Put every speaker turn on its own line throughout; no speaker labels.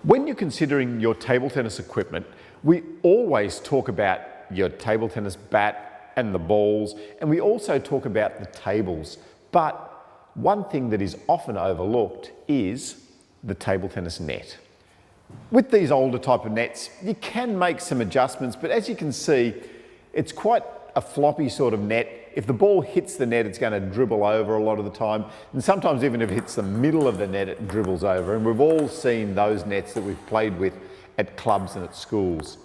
When you're considering your table tennis equipment, we always talk about your table tennis bat and the balls, and we also talk about the tables. But one thing that is often overlooked is the table tennis net. With these older type of nets, you can make some adjustments, but as you can see, it's quite a floppy sort of net. If the ball hits the net, it's going to dribble over a lot of the time. And sometimes even if it hits the middle of the net, it dribbles over. And we've all seen those nets that we've played with at clubs and at schools.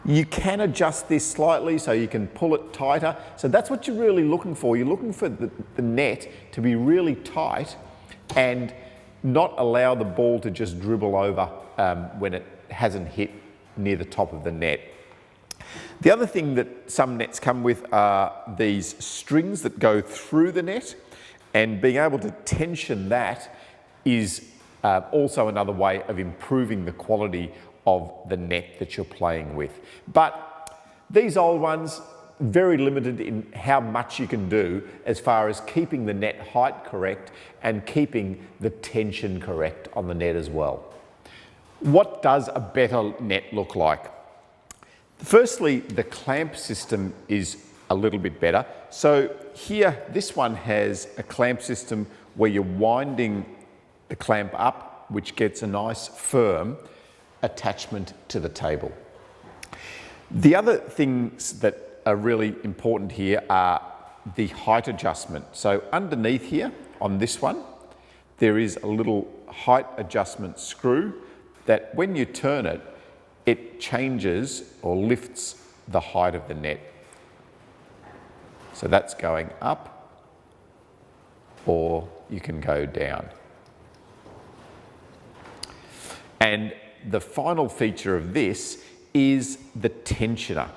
You can adjust this slightly so you can pull it tighter. So that's what you're really looking for. You're looking for the net to be really tight and not allow the ball to just dribble over when it hasn't hit near the top of the net. The other thing that some nets come with are these strings that go through the net, and being able to tension that is also another way of improving the quality of the net that you're playing with. But these old ones, very limited in how much you can do as far as keeping the net height correct and keeping the tension correct on the net as well. What does a better net look like? Firstly, the clamp system is a little bit better. So here, this one has a clamp system where you're winding the clamp up, which gets a nice firm attachment to the table. The other things that are really important here are the height adjustment. So underneath here on this one, there is a little height adjustment screw that when you turn it, it changes or lifts the height of the net. So that's going up, or you can go down. And the final feature of this is the tensioner.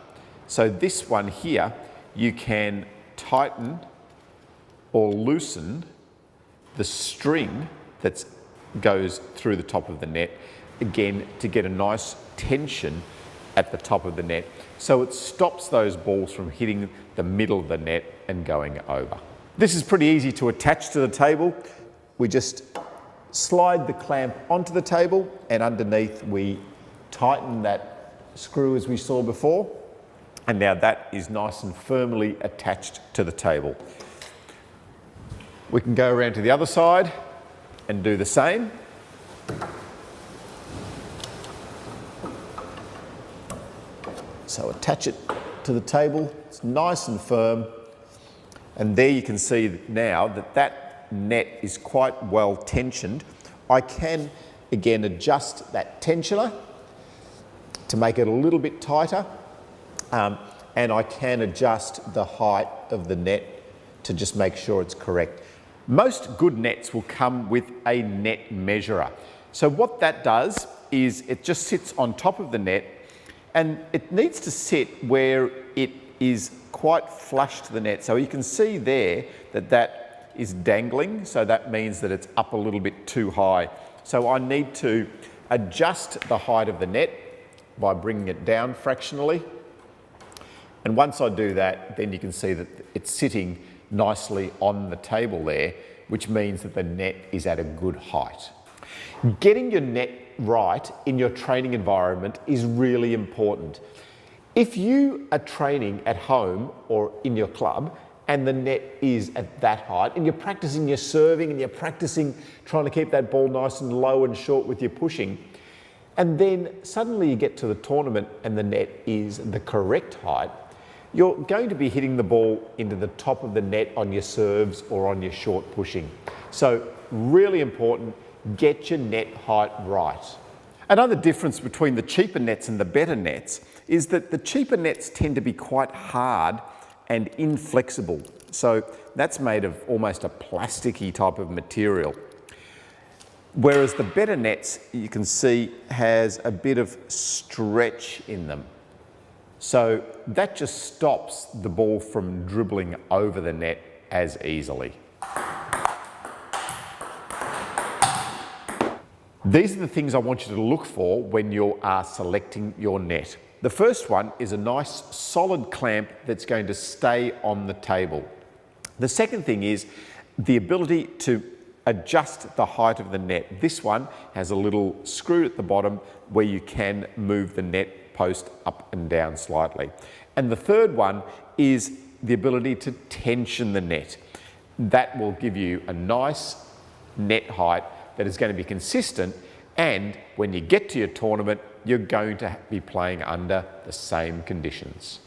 So this one here, you can tighten or loosen the string that goes through the top of the net, again, to get a nice tension at the top of the net. So it stops those balls from hitting the middle of the net and going over. This is pretty easy to attach to the table. We just slide the clamp onto the table, and underneath we tighten that screw as we saw before. And now that is nice and firmly attached to the table. We can go around to the other side and do the same. So attach it to the table, it's nice and firm. And there you can see now that that net is quite well tensioned. I can again adjust that tensioner to make it a little bit tighter. And I can adjust the height of the net to just make sure it's correct. Most good nets will come with a net measurer. So what that does is it just sits on top of the net, and it needs to sit where it is quite flush to the net. So you can see there that that is dangling, so that means that it's up a little bit too high. So I need to adjust the height of the net by bringing it down fractionally. And once I do that, then you can see that it's sitting nicely on the table there, which means that the net is at a good height. Getting your net right in your training environment is really important. If you are training at home or in your club and the net is at that height and you're practicing your serving and you're practicing trying to keep that ball nice and low and short with your pushing, and then suddenly you get to the tournament and the net is the correct height, you're going to be hitting the ball into the top of the net on your serves or on your short pushing. So really important, get your net height right. Another difference between the cheaper nets and the better nets is that the cheaper nets tend to be quite hard and inflexible. So that's made of almost a plasticky type of material. Whereas the better nets, you can see, has a bit of stretch in them. So that just stops the ball from dribbling over the net as easily. These are the things I want you to look for when you are selecting your net. The first one is a nice solid clamp that's going to stay on the table. The second thing is the ability to adjust the height of the net. This one has a little screw at the bottom where you can move the net post up and down slightly. And the third one is the ability to tension the net. That will give you a nice net height that is going to be consistent, and when you get to your tournament, you're going to be playing under the same conditions.